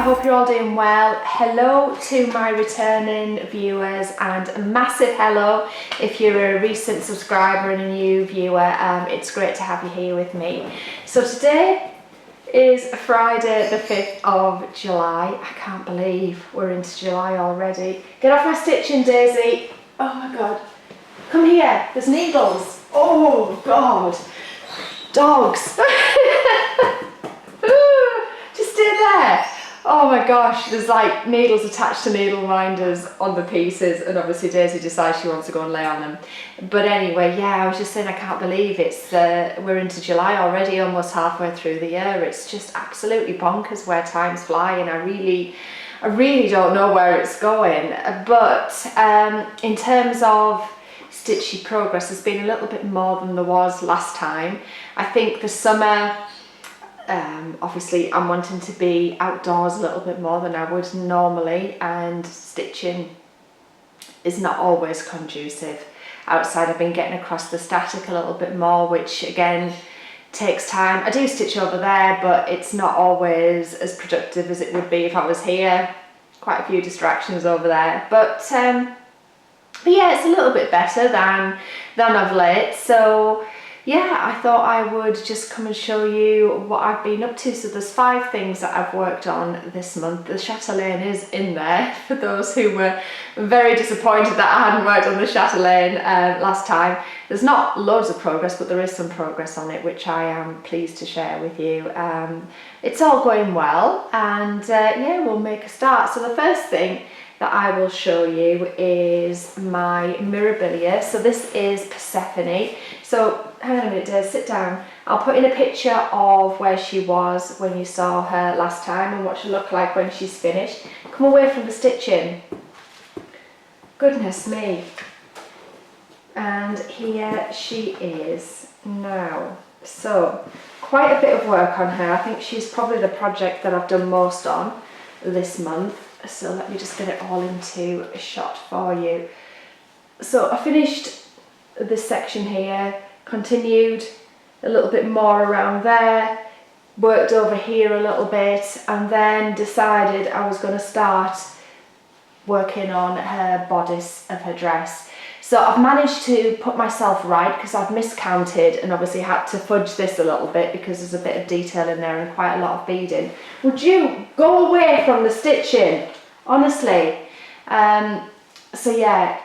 hope you're all doing well. Hello to my returning viewers and a massive hello if you're a recent subscriber and a new viewer. It's great to have you here with me. So today is Friday the 5th of July. I can't believe we're into July already. Get off my stitching, Daisy. Oh my God. Come here, there's needles. Oh God. Dogs. Just stay there. Oh my gosh, there's like needles attached to needle minders on the pieces, and obviously Daisy decides she wants to go and lay on them. But anyway, yeah, I was just saying I can't believe it's we're into July already, almost halfway through the year. It's just absolutely bonkers where time's fly, and I really don't know where it's going. But in terms of stitchy progress, there's been a little bit more than there was last time. I think the summer, obviously I'm wanting to be outdoors a little bit more than I would normally, and stitching is not always conducive outside. I've been getting across the static a little bit more, which again takes time. I do stitch over there, but it's not always as productive as it would be if I was here. Quite a few distractions over there, but yeah, it's a little bit better than of late. So yeah, I thought I would just come and show you what I've been up to. So there's 5 things that I've worked on this month. The chatelaine is in there for those who were very disappointed that I hadn't worked on the chatelaine last time. There's not loads of progress, but there is some progress on it, which I am pleased to share with you. It's all going well, and yeah, we'll make a start. So the first thing that I will show you is my Mirabilia. So this is Persephone. So hang on a minute, Des, sit down. I'll put in a picture of where she was when you saw her last time and what she'll look like when she's finished. Come away from the stitching. Goodness me. And here she is now. So quite a bit of work on her. I think she's probably the project that I've done most on this month. So let me just get it all into a shot for you. So I finished this section here, continued a little bit more around there, worked over here a little bit, and then decided I was going to start working on her bodice of her dress. So I've managed to put myself right because I've miscounted and obviously had to fudge this a little bit because there's a bit of detail in there and quite a lot of beading. Would you go away from the stitching? Honestly. So yeah,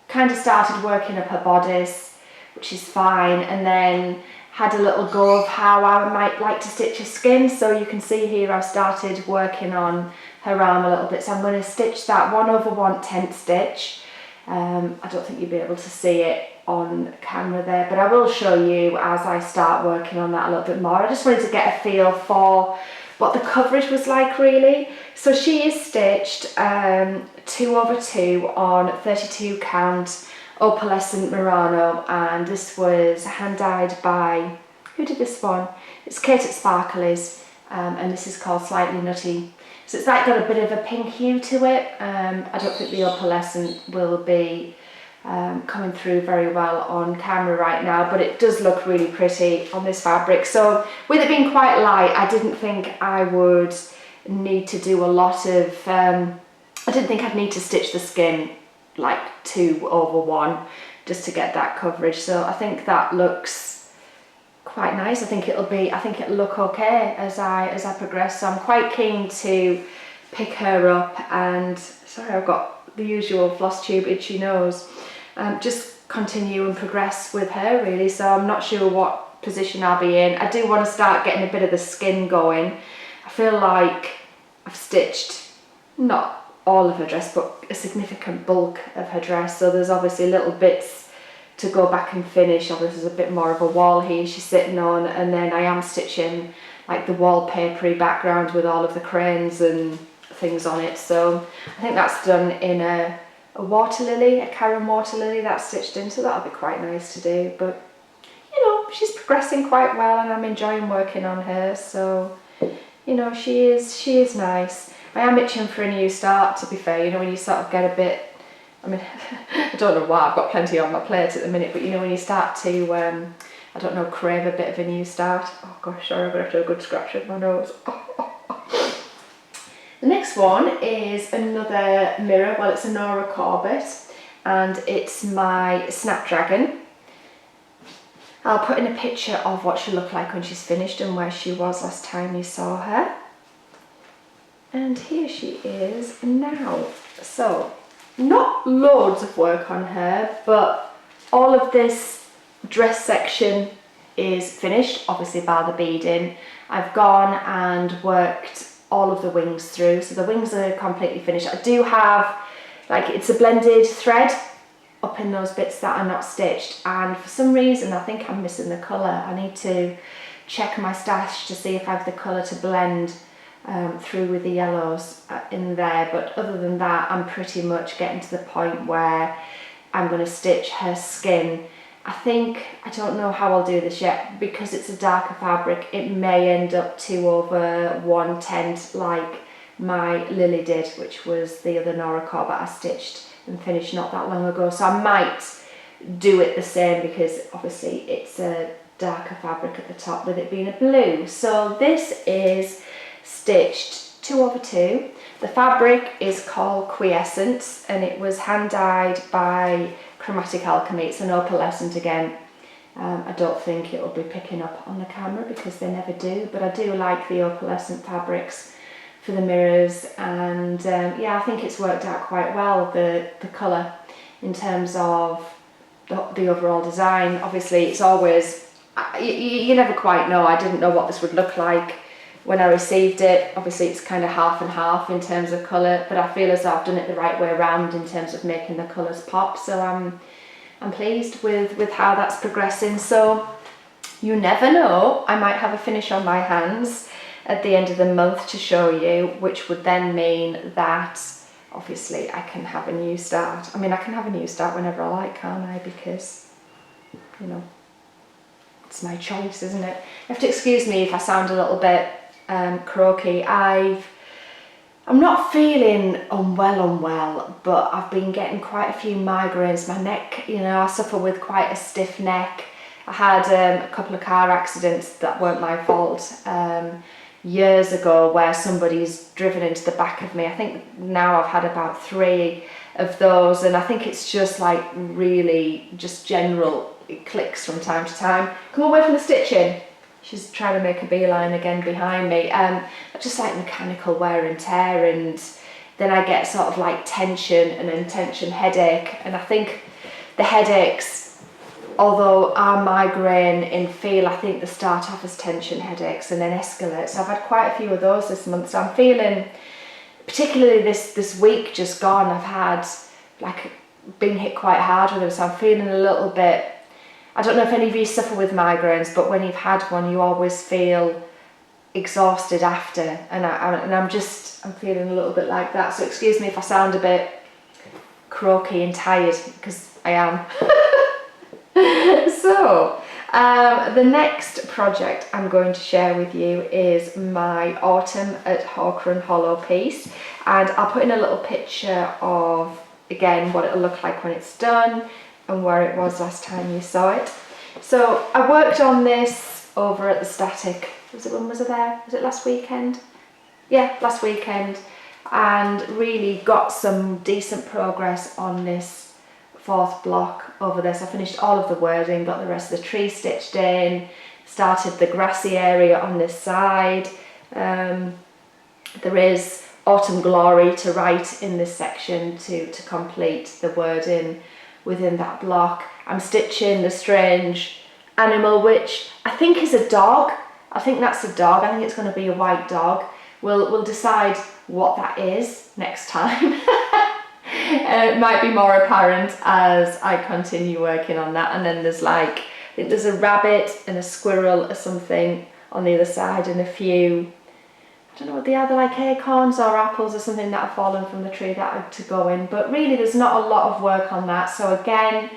kind of started working up her bodice, which is fine, and then had a little go of how I might like to stitch her skin. So you can see here I've started working on her arm a little bit. So I'm going to stitch that 1/1 10th stitch. I don't think you'll be able to see it on camera there, but I will show you as I start working on that a little bit more. I just wanted to get a feel for what the coverage was like, really. So she is stitched 2/2 on 32 count opalescent Murano, and this was hand dyed by, who did this one? It's Kate at Sparklies, and this is called Slightly Nutty. So it's like got a bit of a pink hue to it. I don't think the opalescent will be coming through very well on camera right now, but it does look really pretty on this fabric. So with it being quite light, I didn't think I would need to do a lot of, I didn't think I'd need to stitch the skin like 2/1 just to get that coverage. So I think that looks quite nice. I think it'll look okay as I progress. So I'm quite keen to pick her up, and sorry, I've got the usual FlossTube itchy nose. Just continue and progress with her, really. So I'm not sure what position I'll be in. I do want to start getting a bit of the skin going. I feel like I've stitched not all of her dress, but a significant bulk of her dress. So there's obviously little bits to go back and finish. Obviously there's a bit more of a wall here she's sitting on, and then I am stitching like the wallpapery background with all of the cranes and things on it. So I think that's done in a water lily, a Karen water lily that's stitched in, so that'll be quite nice to do. But you know, she's progressing quite well and I'm enjoying working on her. So you know, she is nice. I am itching for a new start, to be fair. You know, when you sort of get a bit, I mean, I don't know why, I've got plenty on my plate at the minute, but you know, when you start to, I don't know, crave a bit of a new start. Oh gosh, sorry, I'm going to have to do a good scratch with my nose. The The next one is another mirror. Well, it's a Nora Corbett, and it's my Snapdragon. I'll put in a picture of what she looked like when she's finished and where she was last time you saw her. And here she is now. So, not loads of work on her, but all of this dress section is finished, obviously by the beading. I've gone and worked all of the wings through, so the wings are completely finished. I do have, like, it's a blended thread up in those bits that are not stitched, and for some reason I think I'm missing the colour. I need to check my stash to see if I have the colour to blend through with the yellows in there, but other than that I'm pretty much getting to the point where I'm going to stitch her skin. I don't know how I'll do this yet, because it's a darker fabric. It may end up 2 over 1/10 like my Lily did, which was the other Nora Corbett I stitched and finished not that long ago. So I might do it the same, because obviously it's a darker fabric at the top with it being a blue. So this is stitched 2 over 2. The fabric is called Quiescent, and it was hand dyed by Chromatic Alchemy. It's an opalescent again. I don't think it will be picking up on the camera because they never do, but I do like the opalescent fabrics for the mirrors, and yeah, I think it's worked out quite well, the colour, in terms of the overall design. Obviously it's always, you never quite know. I didn't know what this would look like when I received it. Obviously it's kind of half and half in terms of colour, but I feel as though I've done it the right way around in terms of making the colours pop, so I'm pleased with how that's progressing. So you never know, I might have a finish on my hands at the end of the month to show you, which would then mean that obviously I can have a new start. I mean, I can have a new start whenever I like, can't I? Because, you know, it's my choice, isn't it? You have to excuse me if I sound a little bit croaky. I'm not feeling unwell, but I've been getting quite a few migraines. My neck, you know, I suffer with quite a stiff neck. I had a couple of car accidents that weren't my fault years ago, where somebody's driven into the back of me. I think now I've had about 3 of those, and I think it's just like really just general, it clicks from time to time. Come away from the stitching. She's trying to make a beeline again behind me. Just like mechanical wear and tear, and then I get sort of like tension and then tension headache, and I think the headaches, although are migraine in feel, I think they start off as tension headaches and then escalate. So I've had quite a few of those this month, so I'm feeling, particularly this week just gone, I've had like been hit quite hard with them, so I'm feeling a little bit, I don't know if any of you suffer with migraines, but when you've had one you always feel exhausted after, and I'm feeling a little bit like that, so excuse me if I sound a bit croaky and tired, because I am. So, the next project I'm going to share with you is my Autumn at Hawker & Hollow piece, and I'll put in a little picture of, again, what it'll look like when it's done and where it was last time you saw it. So I worked on this over at the Static, when was it there? Was it last weekend? Yeah, last weekend, and really got some decent progress on this 4th block over this. I finished all of the wording, got the rest of the tree stitched in, started the grassy area on this side. There is Autumn Glory to write in this section to complete the wording within that block. I'm stitching the strange animal, which I think is a dog. I think that's a dog. I think it's going to be a white dog. We'll decide what that is next time. It might be more apparent as I continue working on that. And then there's like, I think there's a rabbit and a squirrel or something on the other side, and a few, I don't know what they are, they're like acorns or apples or something that have fallen from the tree that are to go in. But really there's not a lot of work on that. So again,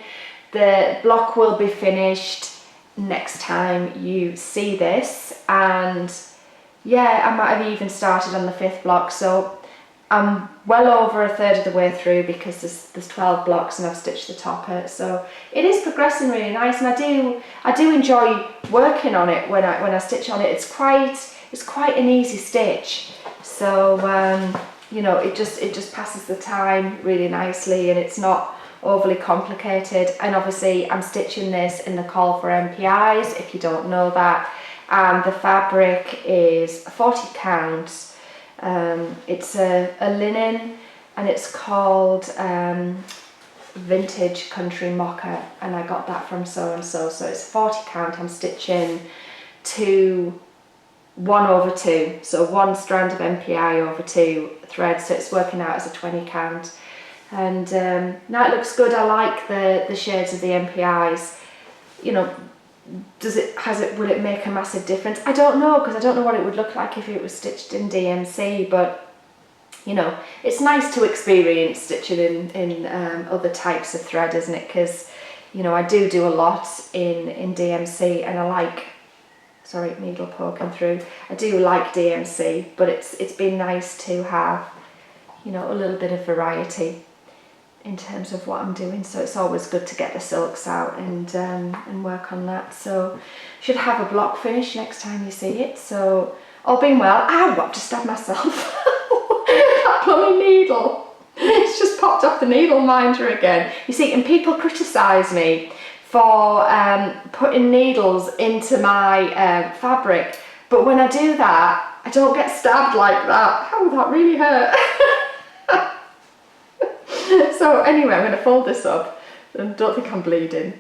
the block will be finished next time you see this. And yeah, I might have even started on the 5th block. So I'm well over 1/3 of the way through, because there's 12 blocks and I've stitched the topper, so it is progressing really nice, and I do enjoy working on it when I stitch on it. It's quite an easy stitch. So you know, it just passes the time really nicely, and it's not overly complicated. And obviously I'm stitching this in the call for MPIs, if you don't know that. And the fabric is 40 counts. It's a linen, and it's called Vintage Country Mocha, and I got that from so and so. So it's 40 count. I'm stitching 1/2, so 1 strand of MPI over 2 threads, so it's working out as a 20 count. And now it looks good. I like the shades of the MPIs. You know, will it make a massive difference? I don't know, because I don't know what it would look like if it was stitched in DMC, but you know, it's nice to experience stitching in other types of thread, isn't it? Because, you know, I do a lot in DMC, and I like, sorry, needle poking through. I do like DMC, but it's been nice to have, you know, a little bit of variety in terms of what I'm doing. So it's always good to get the silks out and work on that. So should have a block finish next time you see it. So all being well, ow, I've just stabbed myself. That blooming needle, it's just popped off the needle minder again. You see, and people criticise me for putting needles into my fabric, but when I do that, I don't get stabbed like that. How would that really hurt? So anyway, I'm going to fold this up. I don't think I'm bleeding.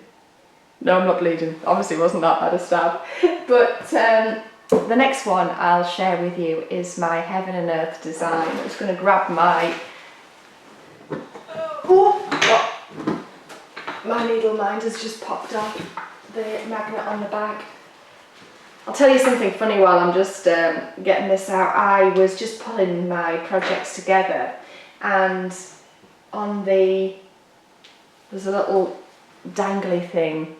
No, I'm not bleeding. Obviously it wasn't that bad a stab. But the next one I'll share with you is my Heaven and Earth design. I'm just going to grab my my needle minder's just popped off the magnet on the back. I'll tell you something funny while I'm just getting this out. I was just pulling my projects together, and on there's a little dangly thing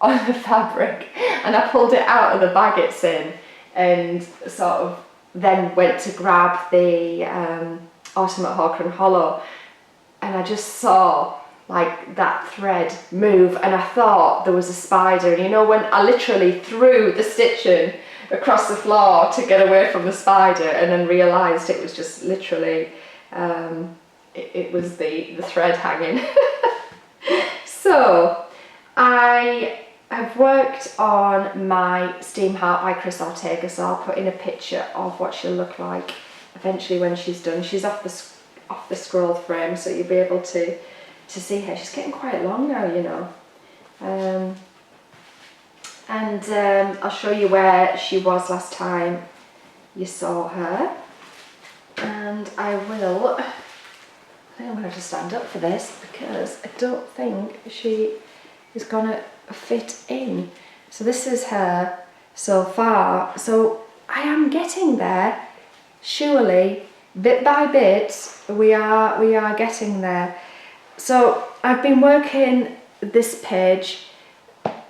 on the fabric, and I pulled it out of the bag it's in, and sort of then went to grab the Autumn at Hawker Hollow, and I just saw like that thread move, and I thought there was a spider. And you know, when I literally threw the stitching across the floor to get away from the spider, and then realised it was just literally it was the thread hanging. So I have worked on my Steam Heart by Chris Ortega, so I'll put in a picture of what she'll look like eventually when she's done. She's off the scroll frame, so you'll be able to see her. She's getting quite long now, you know. I'll show you where she was last time you saw her. And I think I'm going to have to stand up for this, because I don't think she is going to fit in. So this is her so far. So I am getting there, surely, bit by bit. We are getting there. So I've been working this page.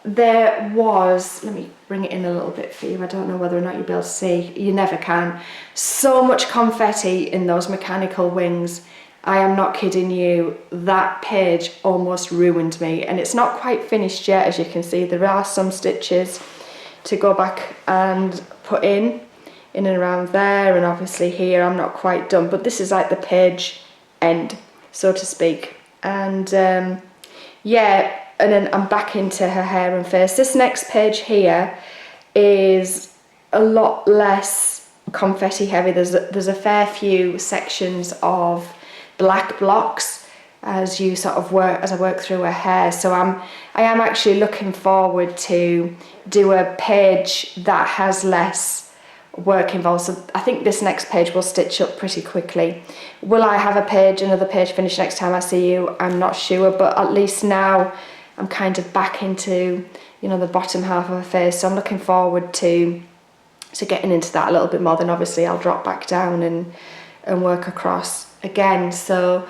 There was, let me bring it in a little bit for you. I don't know whether or not you'll be able to see. You never can. So much confetti in those mechanical wings. I am not kidding you. That page almost ruined me, and it's not quite finished yet. As you can see, there are some stitches to go back and put in and around there, and obviously here I'm not quite done, but this is like the page end, so to speak. And yeah, and then I'm back into her hair and face. This next page here is a lot less confetti heavy. There's a fair few sections of black blocks as you sort of as I work through her hair. So I am actually looking forward to do a page that has less work involved. So I think this next page will stitch up pretty quickly. Will I have another page finished next time I see you? I'm not sure, but at least now I'm kind of back into, you know, the bottom half of her face. So I'm looking forward to getting into that a little bit more. Then obviously I'll drop back down and work across again. So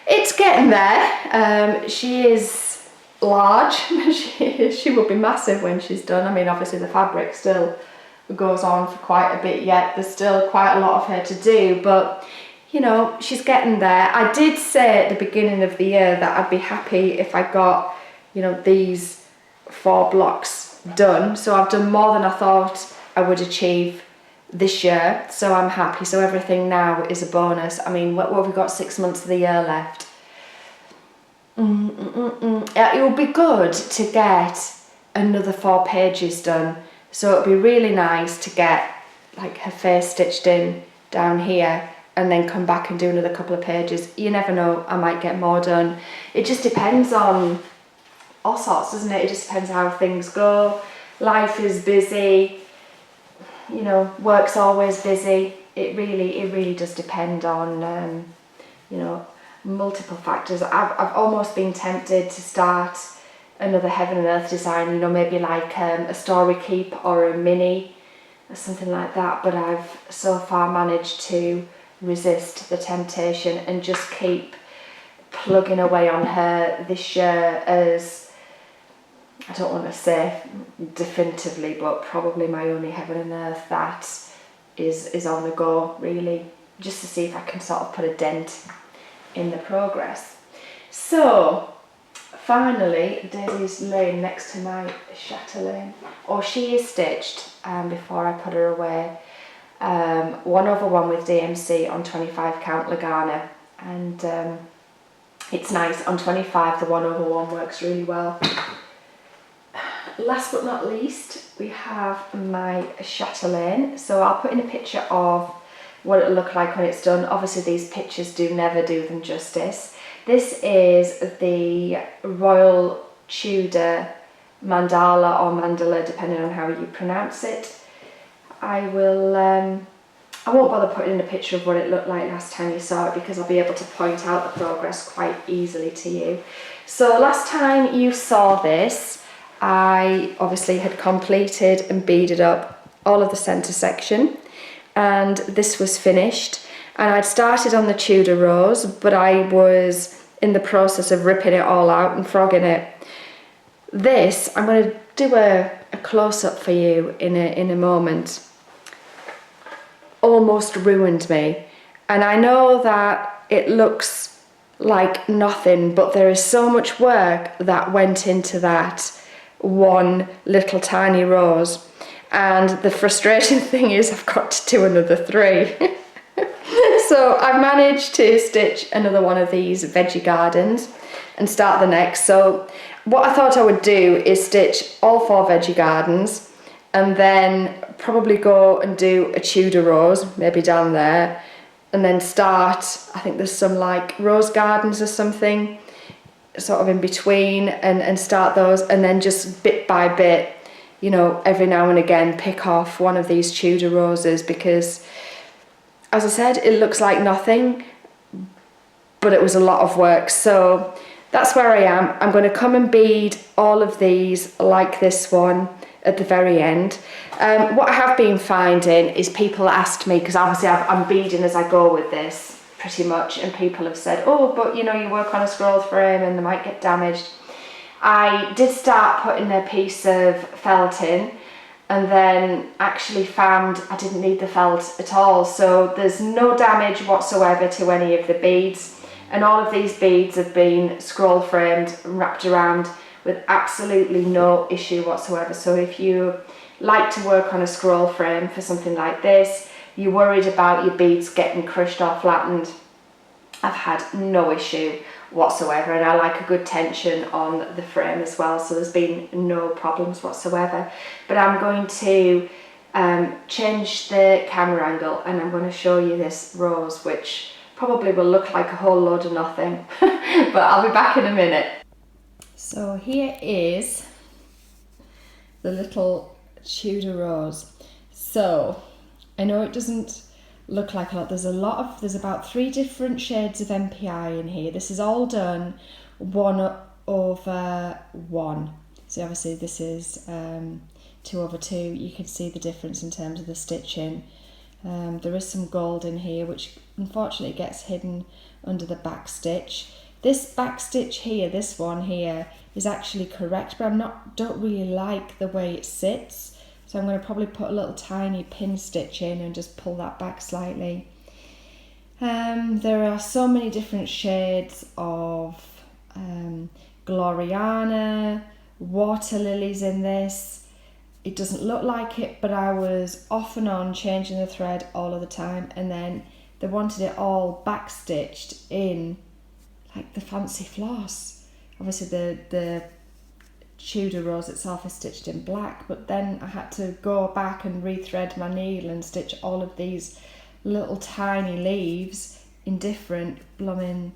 it's getting there. She is large. she will be massive when she's done. I mean, obviously the fabric still goes on for quite a bit yet. There's still quite a lot of her to do, but you know, she's getting there. I did say at the beginning of the year that I'd be happy if I got, you know, these 4 blocks done. So I've done more than I thought I would achieve this year, so I'm happy. So everything now is a bonus. I mean, what have we got, 6 months of the year left? It would be good to get another 4 pages done, so it'd be really nice to get like her face stitched in down here and then come back and do another couple of pages. You never know, I might get more done. It just depends on all sorts, doesn't it? It just depends how things go. Life is busy, you know, work's always busy. It really does depend on you know, multiple factors. I've almost been tempted to start another Heaven and Earth design, you know, maybe like a story keep or a mini or something like that, but I've so far managed to resist the temptation and just keep plugging away on her this year as, I don't want to say definitively, but probably my only Heaven and Earth that is on the go, really, just to see if I can sort of put a dent in the progress. So finally, Daisy's laying next to my chatelaine, or she is stitched before I put her away. 1/1 with DMC on 25 count Lagana, and it's nice. On 25 the 1/1 works really well. Last but not least, we have my chatelaine. So I'll put in a picture of what it'll look like when it's done. Obviously these pictures do never do them justice. This is the Royal Tudor Mandala, or Mandala depending on how you pronounce it. I won't bother putting in a picture of what it looked like last time you saw it, because I'll be able to point out the progress quite easily to you. So last time you saw this, I obviously had completed and beaded up all of the centre section, and this was finished. And I'd started on the Tudor Rose, but I was in the process of ripping it all out and frogging it. This, I'm going to do a close-up for you in a moment, almost ruined me. And I know that it looks like nothing, but there is so much work that went into that one little tiny rose. And the frustrating thing is I've got to do another 3. So I've managed to stitch another one of these veggie gardens and start the next. So what I thought I would do is stitch all 4 veggie gardens and then probably go and do a Tudor rose, maybe down there, and then start, I think there's some like rose gardens or something sort of in between, and start those, and then just bit by bit, you know, every now and again pick off one of these Tudor roses, because as I said, it looks like nothing, but it was a lot of work. So that's where I am. I'm going to come and bead all of these like this one at the very end. What I have been finding is people asked me, because obviously I'm beading as I go with this pretty much, and people have said, oh, but you know, you work on a scroll frame and they might get damaged. I did start putting a piece of felt in, and then actually found I didn't need the felt at all, so there's no damage whatsoever to any of the beads, and all of these beads have been scroll framed and wrapped around with absolutely no issue whatsoever. So if you like to work on a scroll frame for something like this, you're worried about your beads getting crushed or flattened, I've had no issue whatsoever, and I like a good tension on the frame as well, so there's been no problems whatsoever. But I'm going to change the camera angle, and I'm going to show you this rose, which probably will look like a whole load of nothing, but I'll be back in a minute. So here is the little Tudor rose. So I know it doesn't look like a lot. There's about 3 different shades of MPI in here. This is all done 1/1. So obviously this is 2/2. You can see the difference in terms of the stitching. There is some gold in here, which unfortunately gets hidden under the back stitch. This back stitch here, this one here, is actually correct, but don't really like the way it sits. So I'm going to probably put a little tiny pin stitch in and just pull that back slightly. There are so many different shades of Gloriana, water lilies in this. it doesn't look like it, but I was off and on changing the thread all of the time, and then they wanted it all backstitched in like the fancy floss. Obviously the Tudor Rose itself is stitched in black, but then I had to go back and rethread my needle and stitch all of these little tiny leaves in different blooming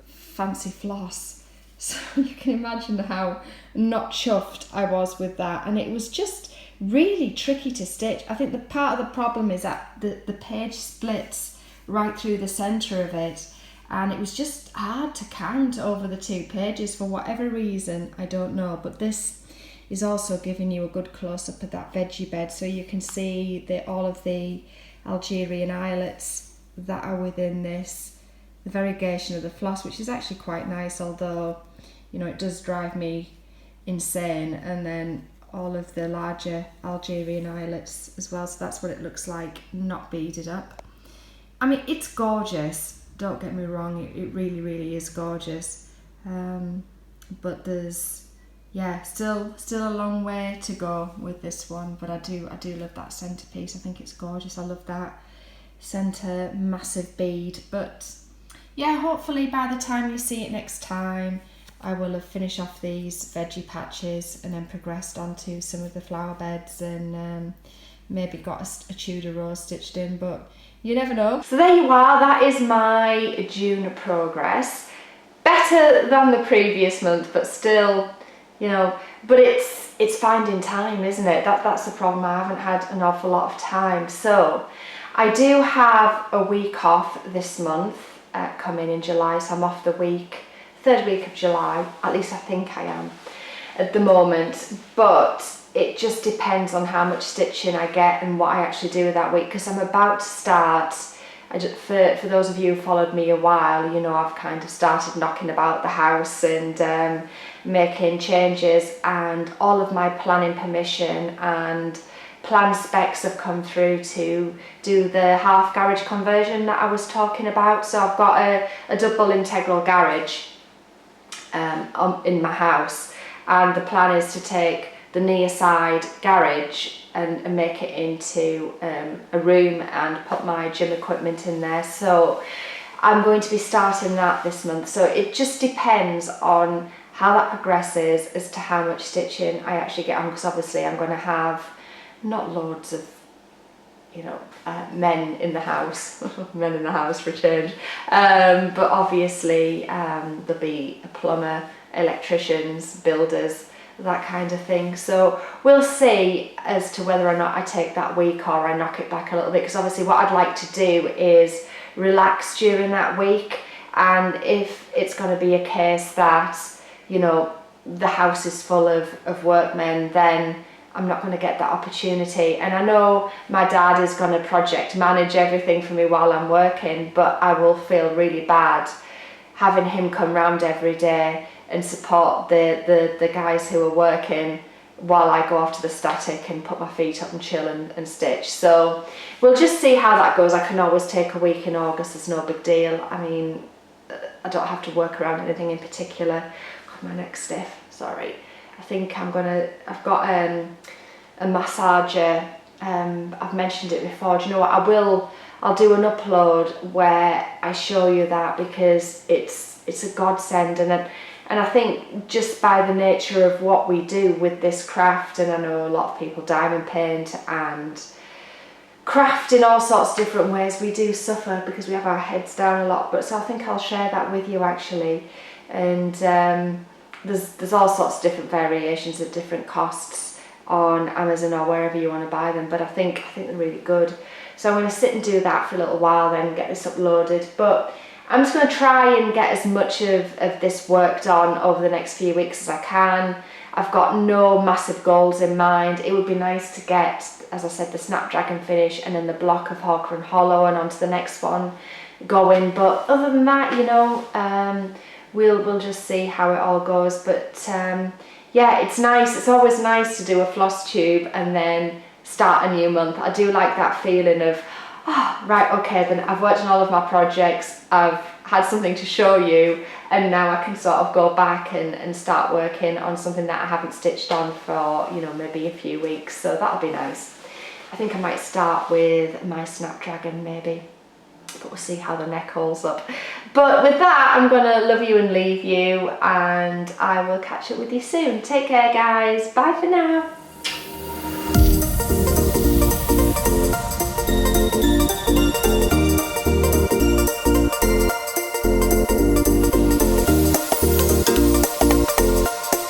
fancy floss. So you can imagine how not chuffed I was with that, and it was just really tricky to stitch. I think the part of the problem is that the page splits right through the centre of it, and it was just hard to count over the 2 pages for whatever reason, I don't know. But this is also giving you a good close-up of that veggie bed, so you can see all of the Algerian islets that are within this, the variegation of the floss, which is actually quite nice, although, you know, it does drive me insane. And then all of the larger Algerian islets as well, so that's what it looks like, not beaded up. I mean, it's gorgeous, don't get me wrong, it really, really is gorgeous. But there's, yeah, still a long way to go with this one, but I do love that centerpiece. I think it's gorgeous. I love that center massive bead. But yeah, hopefully by the time you see it next time, I will have finished off these veggie patches and then progressed onto some of the flower beds, and maybe got a Tudor Rose stitched in, but you never know. So there you are, that is my June progress. Better than the previous month, but still, you know, but it's finding time, isn't it? That's the problem. I haven't had an awful lot of time. So I do have a week off this month coming in July, so I'm off the third week of July, at least I think I am at the moment, but it just depends on how much stitching I get and what I actually do with that week, because I'm about to start. For those of you who followed me a while, you know, I've kind of started knocking about the house and making changes, and all of my planning permission and plan specs have come through to do the half garage conversion that I was talking about. So I've got a double integral garage in my house, and the plan is to take the near side garage and make it into a room and put my gym equipment in there. So I'm going to be starting that this month. So it just depends on how that progresses as to how much stitching I actually get on, because obviously I'm going to have not loads of, you know, men in the house, men in the house for a change, but obviously there'll be a plumber, electricians, builders, that kind of thing. So we'll see as to whether or not I take that week or I knock it back a little bit, because obviously what I'd like to do is relax during that week, and if it's going to be a case that, you know, the house is full of workmen, then I'm not going to get that opportunity. And I know my dad is going to project manage everything for me while I'm working, but I will feel really bad having him come round every day and support the guys who are working while I go off to the static and put my feet up and chill and stitch. So we'll just see how that goes. I can always take a week in August, it's no big deal. I mean, I don't have to work around anything in particular. God, my neck's stiff, sorry. I think I've got a massager. I've mentioned it before. Do you know what? I'll do an upload where I show you that, because it's a godsend, and I think just by the nature of what we do with this craft, and I know a lot of people diamond paint and craft in all sorts of different ways, we do suffer because we have our heads down a lot. But so I think I'll share that with you actually, and there's all sorts of different variations at different costs on Amazon or wherever you want to buy them, but I think they're really good. So I'm going to sit and do that for a little while, then get this uploaded. But I'm just going to try and get as much of this worked on over the next few weeks as I can. I've got no massive goals in mind. It would be nice to get, as I said, the Snapdragon finish and then the block of Hawker and Hollow and onto the next one going. But other than that, you know, we'll just see how it all goes. But yeah, it's nice. It's always nice to do a FlossTube and then start a new month. I do like that feeling of, oh, right, okay, then I've worked on all of my projects, I've had something to show you, and now I can sort of go back and start working on something that I haven't stitched on for, you know, maybe a few weeks. So that'll be nice. I think I might start with my Snapdragon maybe, but we'll see how the neck holds up. But with that, I'm gonna love you and leave you, and I will catch up with you soon. Take care, guys. Bye for now.